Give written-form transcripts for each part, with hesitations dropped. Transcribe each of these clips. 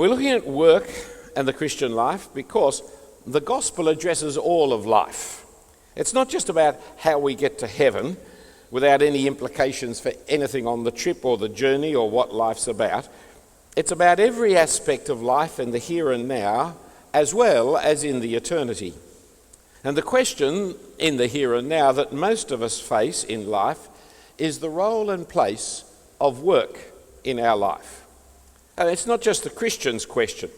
We're looking at work and the Christian life because the gospel addresses all of life. It's not just about how we get to heaven without any implications for anything on the trip or the journey or what life's about. It's about every aspect of life in the here and now as well as in the eternity. And the question in the here and now that most of us face in life is the role and place of work in our life. And it's not just the Christian's question.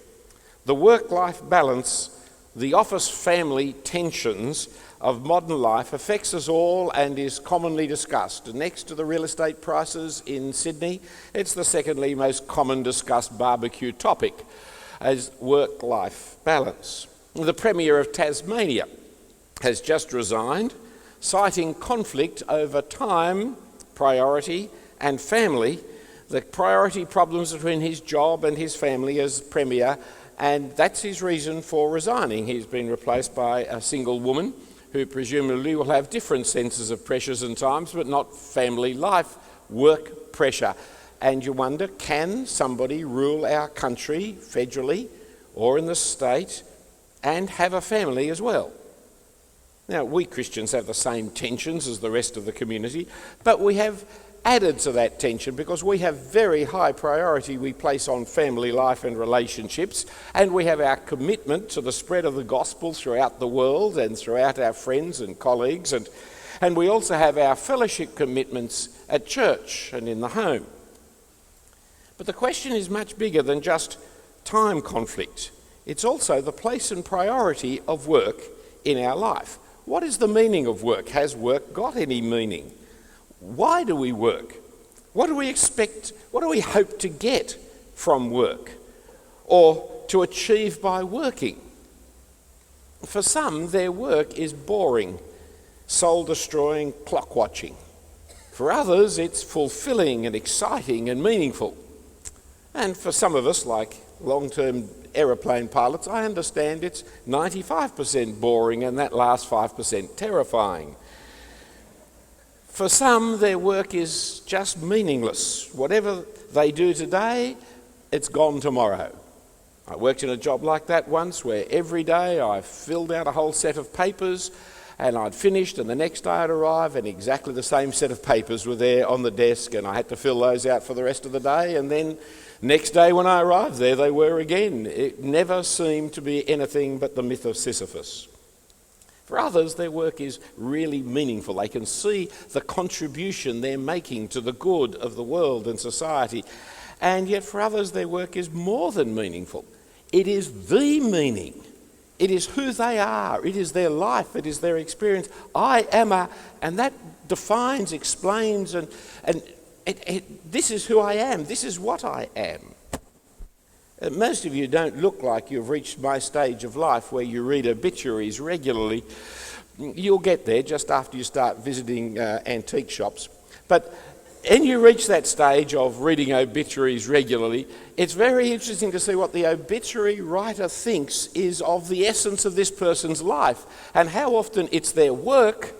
The work-life balance, the office-family tensions of modern life affects us all and is commonly discussed. Next to the real estate prices in Sydney, it's the secondly most common discussed barbecue topic as work-life balance. The Premier of Tasmania has just resigned, citing conflict over time, priority and family, the priority problems between his job and his family as Premier, and that's his reason for resigning. He's been replaced by a single woman who presumably will have different senses of pressures and times, but not family life, work pressure. And you wonder, can somebody rule our country federally or in the state and have a family as well? Now, we Christians have the same tensions as the rest of the community, but we have added to that tension because we have very high priority we place on family life and relationships, and we have our commitment to the spread of the gospel throughout the world and throughout our friends and colleagues, and we also have our fellowship commitments at church and in the home. But the question is much bigger than just time conflict. It's also the place and priority of work in our life. What is the meaning of work? Has work got any meaning? Why do we work? What do we expect? What do we hope to get from work or to achieve by working? For some, their work is boring, soul-destroying clock watching. For others, it's fulfilling and exciting and meaningful. And for some of us, like long-term aeroplane pilots, I understand it's 95% boring and that last 5% terrifying. For some, their work is just meaningless. Whatever they do today, it's gone tomorrow. I worked in a job like that once where every day I filled out a whole set of papers and I'd finished and the next day I'd arrive and exactly the same set of papers were there on the desk and I had to fill those out for the rest of the day, and then next day when I arrived, there they were again. It never seemed to be anything but the myth of Sisyphus. For others, their work is really meaningful. They can see the contribution they're making to the good of the world and society. And yet for others, their work is more than meaningful. It is the meaning. It is who they are. It is their life. It is their experience. I am and that defines, explains, and this is who I am. This is what I am. Most of you don't look like you've reached my stage of life where you read obituaries regularly. You'll get there just after you start visiting antique shops. But when you reach that stage of reading obituaries regularly, it's very interesting to see what the obituary writer thinks is of the essence of this person's life, and how often it's their work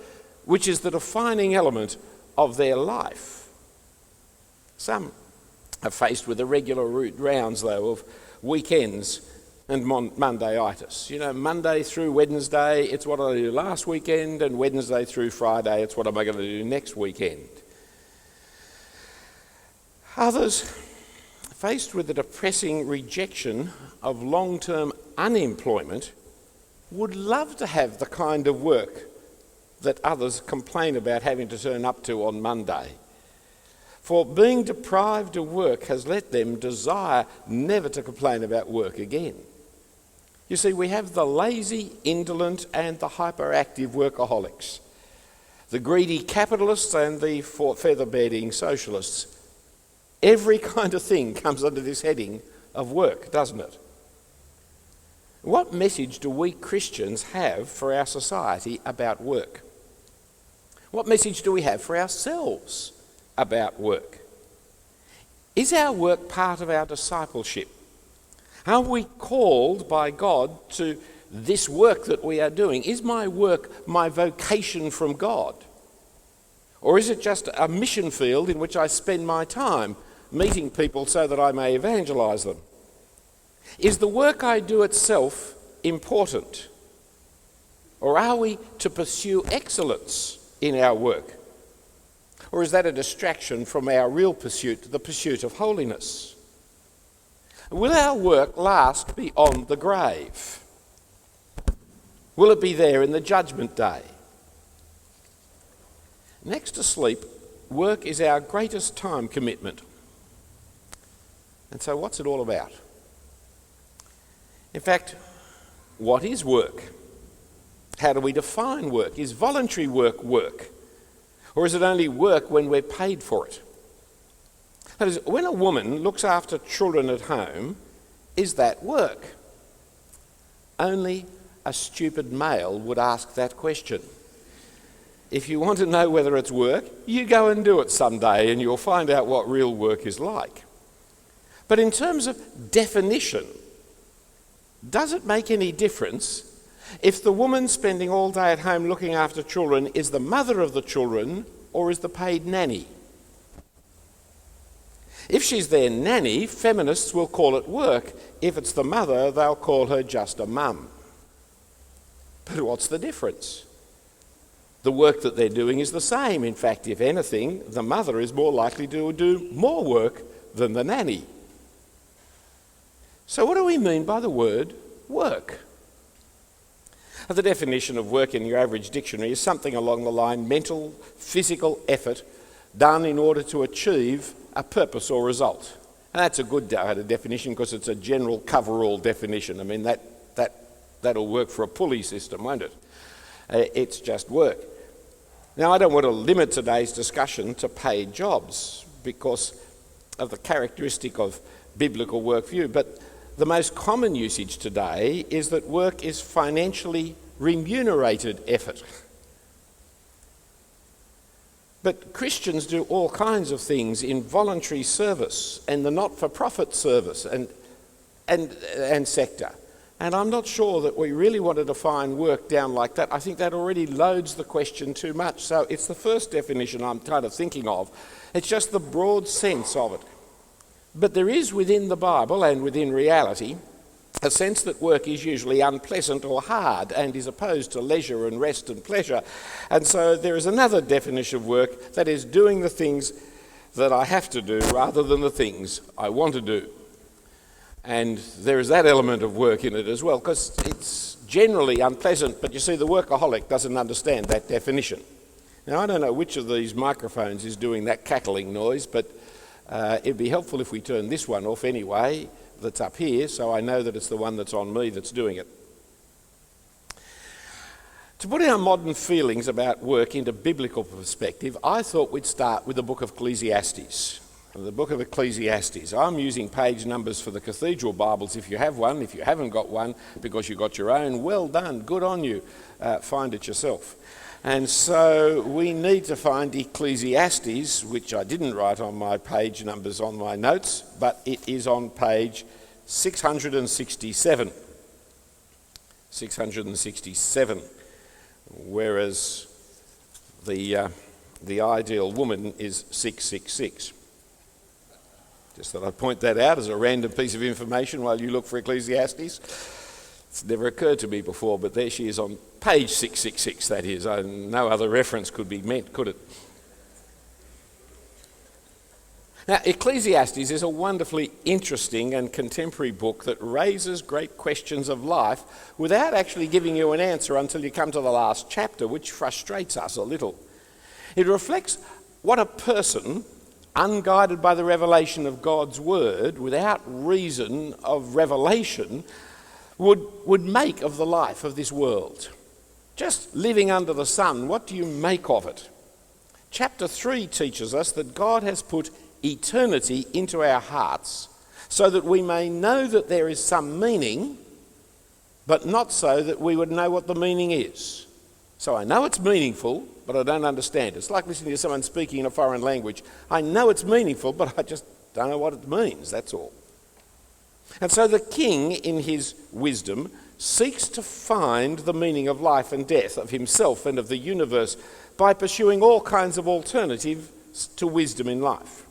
which is the defining element of their life. Some are faced with the regular rounds, though, of weekends and Mondayitis. You know, Monday through Wednesday, it's what I did last weekend, and Wednesday through Friday, it's what am I going to do next weekend. Others, faced with the depressing rejection of long-term unemployment, would love to have the kind of work that others complain about having to turn up to on Monday. For being deprived of work has let them desire never to complain about work again. You see, we have the lazy, indolent and the hyperactive workaholics, the greedy capitalists and the feather-bedding socialists. Every kind of thing comes under this heading of work, doesn't it? What message do we Christians have for our society about work? What message do we have for ourselves about work? Is our work part of our discipleship? Are we called by God to this work that we are doing? Is my work my vocation from God? Or is it just a mission field in which I spend my time meeting people so that I may evangelise them? Is the work I do itself important? Or are we to pursue excellence in our work? Or is that a distraction from our real pursuit, the pursuit of holiness? Will our work last beyond the grave? Will it be there in the judgment day? Next to sleep, work is our greatest time commitment. And so what's it all about? In fact, what is work? How do we define work? Is voluntary work work? Or is it only work when we're paid for it? That is, when a woman looks after children at home, is that work? Only a stupid male would ask that question. If you want to know whether it's work, you go and do it someday and you'll find out what real work is like. But in terms of definition, does it make any difference if the woman spending all day at home looking after children is the mother of the children or is the paid nanny? If she's their nanny, feminists will call it work. If it's the mother, they'll call her just a mum. But what's the difference? The work that they're doing is the same. In fact, if anything, the mother is more likely to do more work than the nanny. So what do we mean by the word work? The definition of work in your average dictionary is something along the line mental, physical effort done in order to achieve a purpose or result. And that's a good definition because it's a general cover-all definition. I mean, that'll work for a pulley system, won't it? It's just work. Now, I don't want to limit today's discussion to paid jobs because of the characteristic of biblical workview, but the most common usage today is that work is financially remunerated effort. But Christians do all kinds of things in voluntary service and the not-for-profit service and sector. And I'm not sure that we really want to define work down like that. I think that already loads the question too much. So it's the first definition I'm kind of thinking of. It's just the broad sense of it. But there is within the Bible and within reality a sense that work is usually unpleasant or hard and is opposed to leisure and rest and pleasure. And so there is another definition of work, that is doing the things that I have to do rather than the things I want to do. And there is that element of work in it as well, because it's generally unpleasant, but you see, the workaholic doesn't understand that definition. Now, I don't know which of these microphones is doing that cackling noise, but it'd be helpful if we turn this one off anyway, that's up here, so I know that it's the one that's on me that's doing it. To put our modern feelings about work into biblical perspective, I thought we'd start with the Book of Ecclesiastes. The Book of Ecclesiastes. I'm using page numbers for the Cathedral Bibles if you have one. If you haven't got one because you got your own, well done, good on you. Find it yourself. And so we need to find Ecclesiastes, which I didn't write on my page numbers on my notes, but it is on page 667. 667, whereas the ideal woman is 666. Just thought I'd point that out as a random piece of information while you look for Ecclesiastes. It's never occurred to me before, but there she is on page 666, that is. No other reference could be meant, could it? Now, Ecclesiastes is a wonderfully interesting and contemporary book that raises great questions of life without actually giving you an answer until you come to the last chapter, which frustrates us a little. It reflects what a person, unguided by the revelation of God's word, without reason of revelation, would make of the life of this world. Just living under the sun, what do you make of it? Chapter 3 teaches us that God has put eternity into our hearts so that we may know that there is some meaning, but not so that we would know what the meaning is. So I know it's meaningful, but I don't understand. It's like listening to someone speaking in a foreign language. I know it's meaningful, but I just don't know what it means, that's all. And so the king, in his wisdom, seeks to find the meaning of life and death, of himself and of the universe, by pursuing all kinds of alternatives to wisdom in life.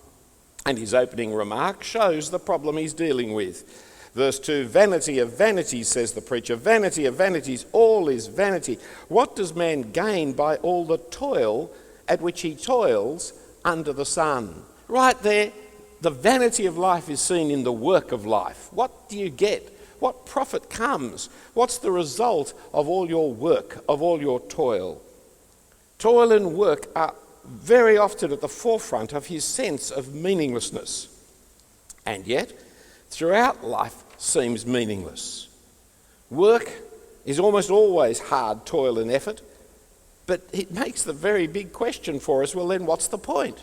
And his opening remark shows the problem he's dealing with. Verse 2, vanity of vanities, says the preacher. Vanity of vanities, all is vanity. What does man gain by all the toil at which he toils under the sun? Right there, the vanity of life is seen in the work of life. What do you get? What profit comes? What's the result of all your work, of all your toil? Toil and work are very often at the forefront of his sense of meaninglessness. And yet, throughout life seems meaningless. Work is almost always hard toil and effort, but it makes the very big question for us, well then what's the point?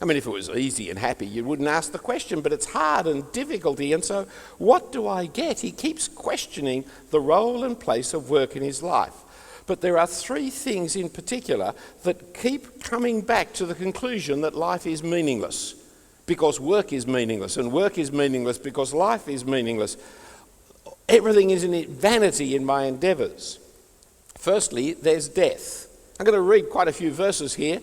I mean, if it was easy and happy, you wouldn't ask the question, but it's hard and difficulty, and so what do I get? He keeps questioning the role and place of work in his life. But there are three things in particular that keep coming back to the conclusion that life is meaningless, because work is meaningless, and work is meaningless because life is meaningless. Everything is in vanity in my endeavours. Firstly, there's death. I'm going to read quite a few verses here.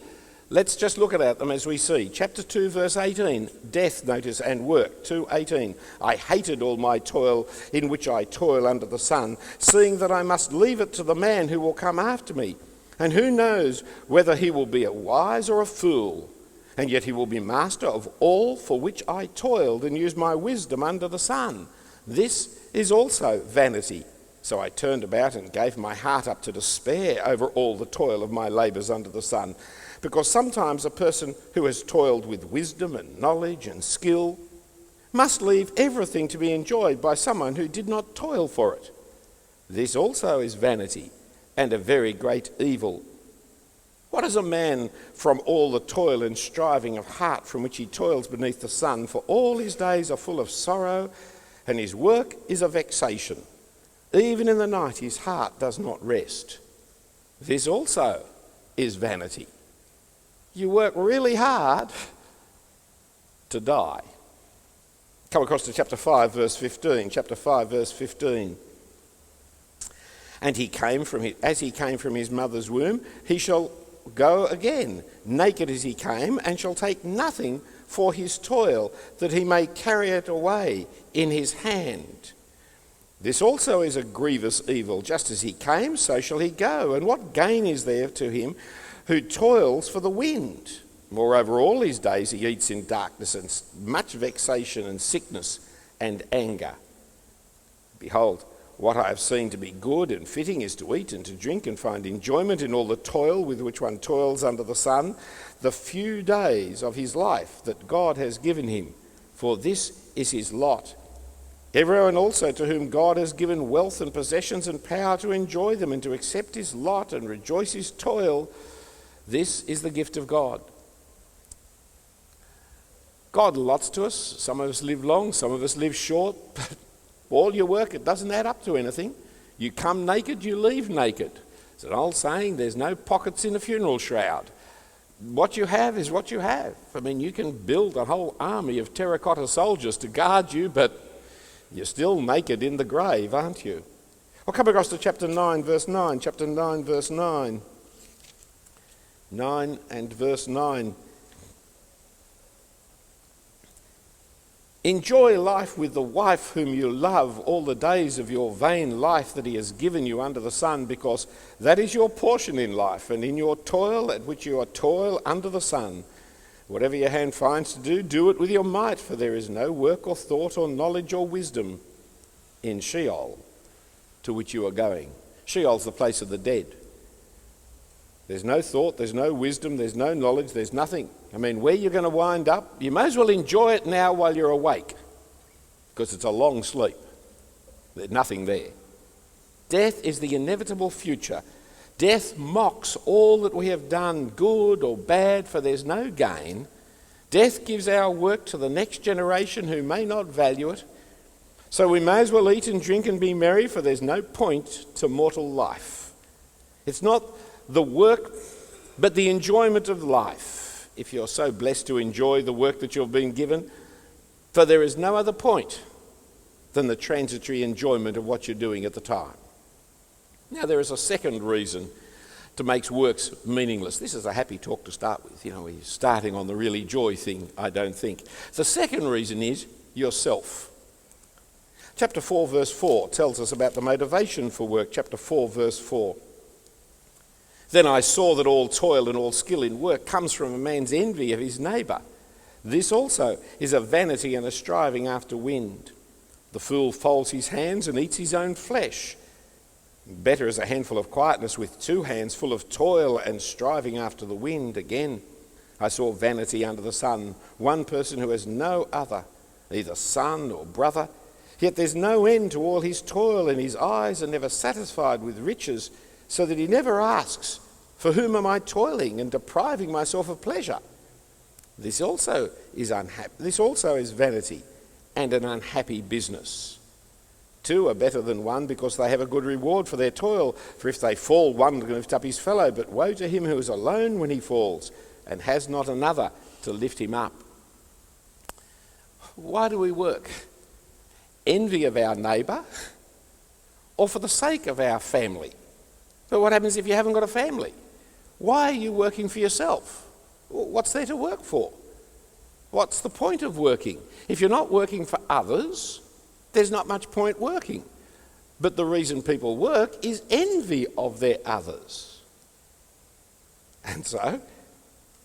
Let's just look at them as we see. Chapter 2, verse 18, death, notice, and work. 2:18, I hated all my toil in which I toil under the sun, seeing that I must leave it to the man who will come after me. And who knows whether he will be a wise or a fool? And yet he will be master of all for which I toiled and used my wisdom under the sun. This is also vanity. So I turned about and gave my heart up to despair over all the toil of my labours under the sun. Because sometimes a person who has toiled with wisdom and knowledge and skill must leave everything to be enjoyed by someone who did not toil for it. This also is vanity and a very great evil. What is a man from all the toil and striving of heart from which he toils beneath the sun? For all his days are full of sorrow, and his work is a vexation. Even in the night his heart does not rest. This also is vanity. You work really hard to die. Come across to chapter 5, verse 15. Chapter 5, verse 15. And as he came from his mother's womb, he shall go again, naked as he came, and shall take nothing for his toil, that he may carry it away in his hand. This also is a grievous evil. Just as he came, so shall he go. And what gain is there to him who toils for the wind? Moreover, all his days he eats in darkness, and much vexation and sickness and anger. Behold, what I have seen to be good and fitting is to eat and to drink and find enjoyment in all the toil with which one toils under the sun, the few days of his life that God has given him, for this is his lot. Everyone also to whom God has given wealth and possessions and power to enjoy them and to accept his lot and rejoice his toil, this is the gift of God. God lots to us. Some of us live long, some of us live short, but all your work, it doesn't add up to anything. You come naked, you leave naked. It's an old saying, there's no pockets in a funeral shroud. What you have is what you have. I mean, you can build a whole army of terracotta soldiers to guard you, but you're still naked in the grave, aren't you? I'll come across to chapter 9, verse 9. Chapter 9, verse 9. 9 and verse 9. Enjoy life with the wife whom you love all the days of your vain life that he has given you under the sun, because that is your portion in life, and in your toil at which you are toil under the sun. Whatever your hand finds to do, do it with your might, for there is no work or thought or knowledge or wisdom in Sheol, to which you are going. Sheol's the place of the dead. There's no thought, there's no wisdom, there's no knowledge, there's nothing. I mean, where you're going to wind up, you may as well enjoy it now while you're awake, because it's a long sleep. There's nothing there. Death is the inevitable future. Death mocks all that we have done, good or bad, for there's no gain. Death gives our work to the next generation who may not value it. So we may as well eat and drink and be merry, for there's no point to mortal life. It's not the work, but the enjoyment of life, if you're so blessed to enjoy the work that you've been given, for there is no other point than the transitory enjoyment of what you're doing at the time. Now, there is a second reason to make works meaningless. This is a happy talk to start with. You know, we're starting on the really joy thing, I don't think. The second reason is yourself. Chapter 4 verse 4 tells us about the motivation for work. Chapter 4 verse 4. Then I saw that all toil and all skill in work comes from a man's envy of his neighbour. This also is a vanity and a striving after wind. The fool folds his hands and eats his own flesh. Better is a handful of quietness with 2 hands full of toil and striving after the wind. Again, I saw vanity under the sun, one person who has no other, neither son or brother. Yet there's no end to all his toil, and his eyes are never satisfied with riches, so that he never asks, for whom am I toiling and depriving myself of pleasure? This also is vanity and an unhappy business. 2 are better than one because they have a good reward for their toil. For if they fall, one can lift up his fellow. But woe to him who is alone when he falls and has not another to lift him up. Why do we work? Envy of our neighbour or for the sake of our family? But what happens if you haven't got a family? Why are you working for yourself? What's there to work for? What's the point of working? If you're not working for others, there's not much point working. But the reason people work is envy of their others. And so,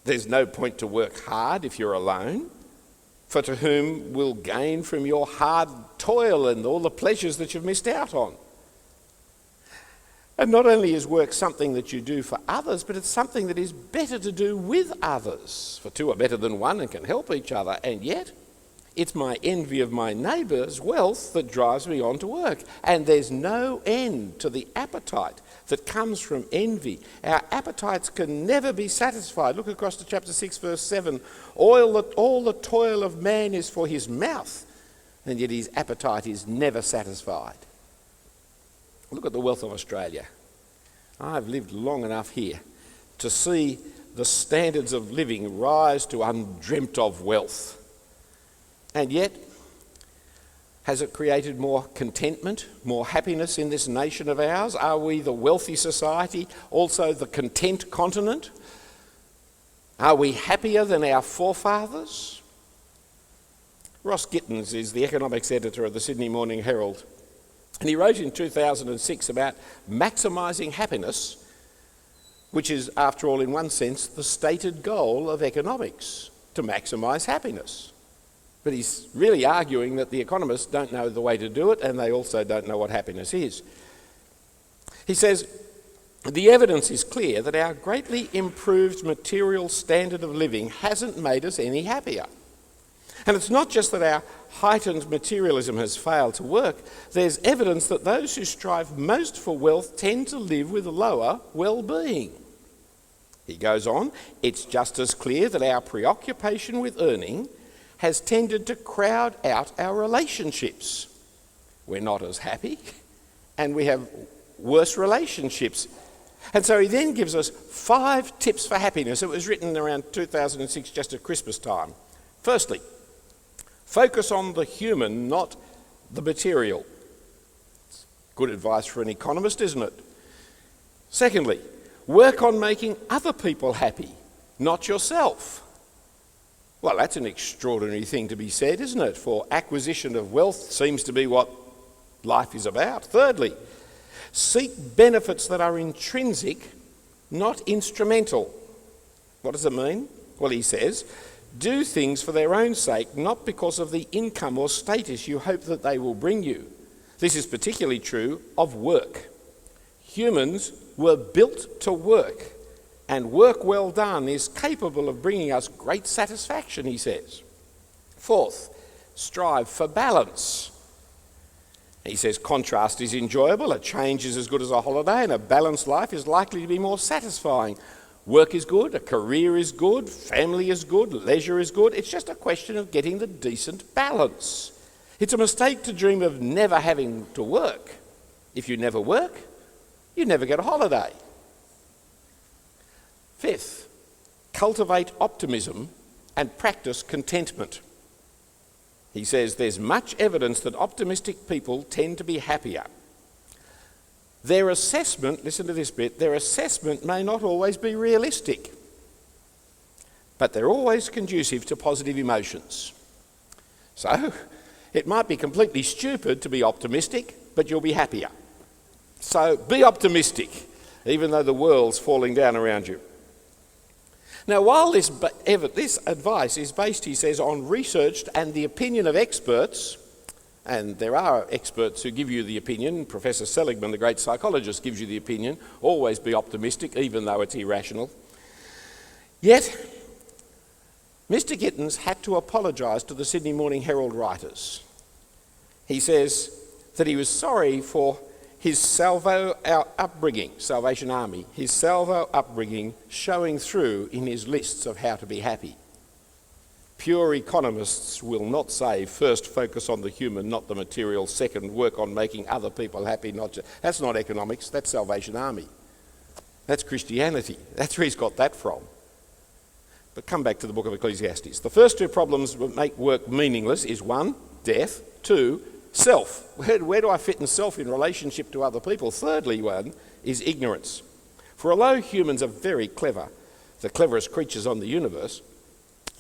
there's no point to work hard if you're alone, for to whom will gain from your hard toil and all the pleasures that you've missed out on? And not only is work something that you do for others, but it's something that is better to do with others. For 2 are better than one and can help each other. And yet, it's my envy of my neighbour's wealth that drives me on to work. And there's no end to the appetite that comes from envy. Our appetites can never be satisfied. Look across to chapter 6, verse 7. All the toil of man is for his mouth, and yet his appetite is never satisfied. Look at the wealth of Australia. I've lived long enough here to see the standards of living rise to undreamt of wealth. And yet, has it created more contentment, more happiness in this nation of ours? Are we the wealthy society, also the content continent? Are we happier than our forefathers? Ross Gittins is the economics editor of the Sydney Morning Herald. And he wrote in 2006 about maximising happiness, which is, after all, in one sense, the stated goal of economics, to maximise happiness. But he's really arguing that the economists don't know the way to do it, and they also don't know what happiness is. He says, the evidence is clear that our greatly improved material standard of living hasn't made us any happier. And it's not just that our heightened materialism has failed to work. There's evidence that those who strive most for wealth tend to live with lower well-being. He goes on, it's just as clear that our preoccupation with earning has tended to crowd out our relationships. We're not as happy, and we have worse relationships. And so he then gives us 5 tips for happiness. It was written around 2006, just at Christmas time. Firstly, focus on the human, not the material. It's good advice for an economist, isn't it? Secondly, work on making other people happy, not yourself. Well, that's an extraordinary thing to be said, isn't it? For acquisition of wealth seems to be what life is about. Thirdly, seek benefits that are intrinsic, not instrumental. What does it mean? Well, he says, do things for their own sake, not because of the income or status you hope that they will bring you. This is particularly true of work. Humans were built to work, and work well done is capable of bringing us great satisfaction, he says. Fourth, strive for balance. He says contrast is enjoyable, a change is as good as a holiday, and a balanced life is likely to be more satisfying. Work is good, a career is good, family is good, leisure is good. It's just a question of getting the decent balance. It's a mistake to dream of never having to work. If you never work, you never get a holiday. Fifth, cultivate optimism and practice contentment. He says there's much evidence that optimistic people tend to be happier. Their assessment, listen to this bit, their assessment may not always be realistic, but they're always conducive to positive emotions. So, It might be completely stupid to be optimistic, but you'll be happier. So be optimistic, even though the world's falling down around you. Now, while this advice is based, he says, on research and the opinion of experts, and there are experts who give you the opinion. Professor Seligman, the great psychologist, gives you the opinion, always be optimistic, even though it's irrational. Yet, Mr. Gittins had to apologise to the Sydney Morning Herald writers. He says that he was sorry for his Salvation Army, his Salvo upbringing showing through in his lists of how to be happy. Pure economists will not say, first focus on the human, not the material, second work on making other people happy. That's not economics, that's Salvation Army. That's Christianity. That's where he's got that from. But come back to the Book of Ecclesiastes. The first two problems that make work meaningless is 1, death, 2, self. Where do I fit in self in relationship to other people? Thirdly, one is ignorance. For although humans are very clever, the cleverest creatures on the universe,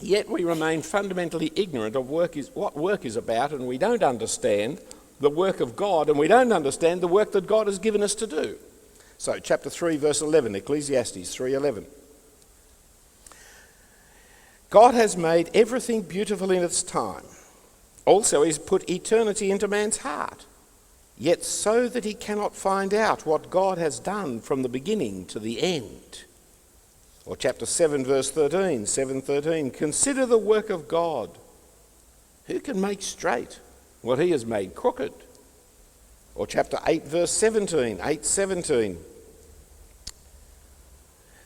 yet we remain fundamentally ignorant of what work is about, and we don't understand the work of God, and we don't understand the work that God has given us to do. So chapter 3, verse 11, Ecclesiastes 3:11. God has made everything beautiful in its time. Also, he's put eternity into man's heart, yet so that he cannot find out what God has done from the beginning to the end. Or chapter 7, verse 13, 7:13, consider the work of God. Who can make straight what he has made crooked? Or chapter 8, verse 17, 8:17.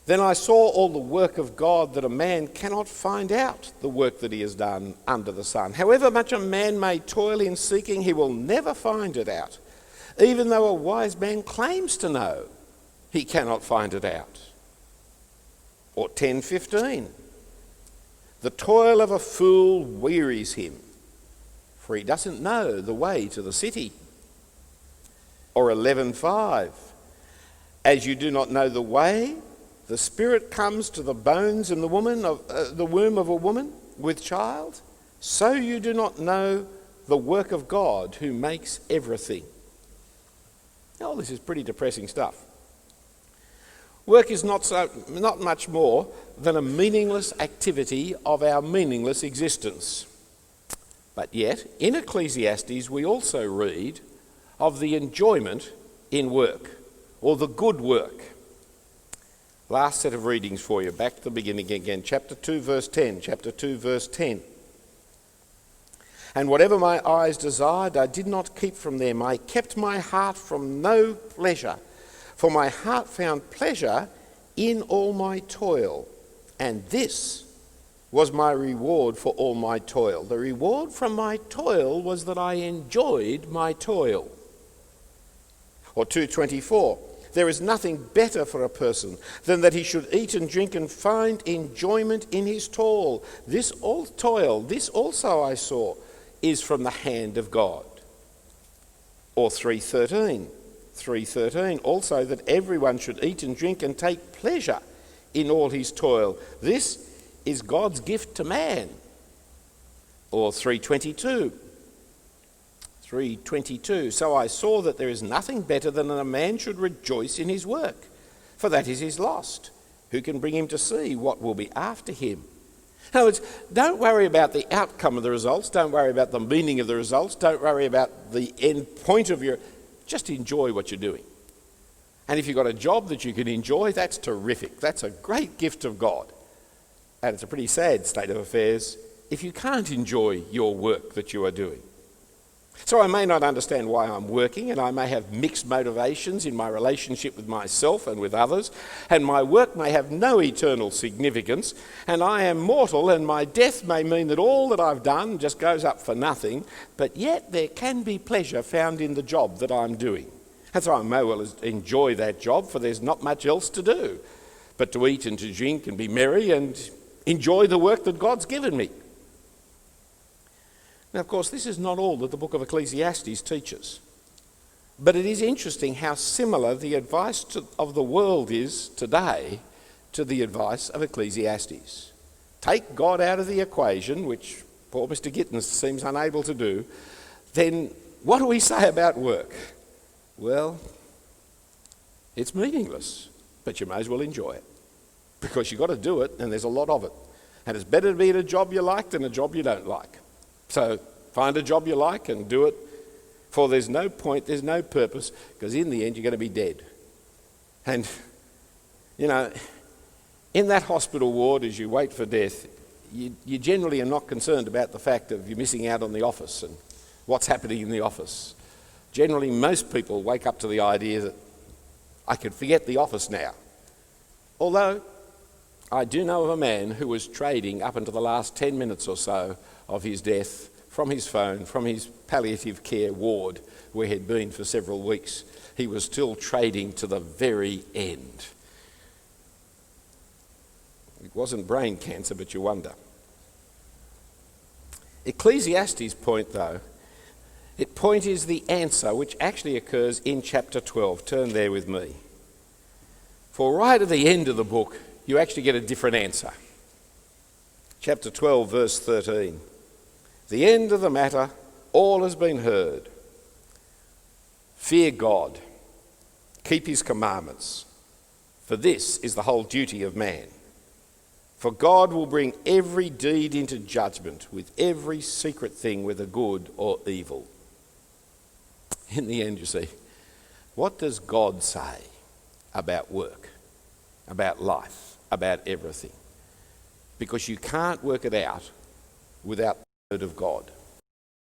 Then I saw all the work of God, that a man cannot find out the work that he has done under the sun. However much a man may toil in seeking, he will never find it out. Even though a wise man claims to know, he cannot find it out. Or 10:15. The toil of a fool wearies him, for he doesn't know the way to the city. Or 11:5. As you do not know the way, the Spirit comes to the bones in the womb of a woman with child, so you do not know the work of God who makes everything. Oh, this is pretty depressing stuff. Work is not much more than a meaningless activity of our meaningless existence. But yet, in Ecclesiastes, we also read of the enjoyment in work, or the good work. Last set of readings for you, back to the beginning again, chapter 2, verse 10, chapter 2, verse 10. And whatever my eyes desired, I did not keep from them. I kept my heart from no pleasure, for my heart found pleasure in all my toil. And this was my reward for all my toil. The reward from my toil was that I enjoyed my toil. Or 2:24. There is nothing better for a person than that he should eat and drink and find enjoyment in his toil. This also I saw, is from the hand of God. Or 3:13, also that everyone should eat and drink and take pleasure in all his toil. This is God's gift to man. Or 3:22, so I saw that there is nothing better than that a man should rejoice in his work, for that is his lost. Who can bring him to see what will be after him? In other words, don't worry about the outcome of the results, don't worry about the meaning of the results, don't worry about the end point of just enjoy what you're doing. And if you've got a job that you can enjoy, that's terrific. That's a great gift of God. And it's a pretty sad state of affairs if you can't enjoy your work that you are doing. So I may not understand why I'm working, and I may have mixed motivations in my relationship with myself and with others, and my work may have no eternal significance, and I am mortal, and my death may mean that all that I've done just goes up for nothing, but yet there can be pleasure found in the job that I'm doing. And so I may well enjoy that job, for there's not much else to do but to eat and to drink and be merry and enjoy the work that God's given me. Now, of course, this is not all that the book of Ecclesiastes teaches. But it is interesting how similar the advice of the world is today to the advice of Ecclesiastes. Take God out of the equation, which poor Mr. Gittins seems unable to do, then what do we say about work? Well, it's meaningless, but you may as well enjoy it, because you've got to do it, and there's a lot of it. And it's better to be at a job you like than a job you don't like. So find a job you like and do it, for there's no point, there's no purpose, because in the end you're going to be dead. And, you know, in that hospital ward as you wait for death, you generally are not concerned about the fact of you missing out on the office and what's happening in the office. Generally, most people wake up to the idea that I could forget the office now. Although, I do know of a man who was trading up until the last 10 minutes or so of his death from his phone, from his palliative care ward where he'd been for several weeks. He was still trading to the very end. It wasn't brain cancer, but you wonder. Ecclesiastes' point, though, its point is the answer, which actually occurs in chapter 12. Turn there with me. For right at the end of the book, you actually get a different answer. Chapter 12, verse 13. The end of the matter, all has been heard. Fear God, keep his commandments, for this is the whole duty of man. For God will bring every deed into judgment with every secret thing, whether good or evil. In the end, you see, what does God say about work, about life, about everything? Because you can't work it out without the word of God.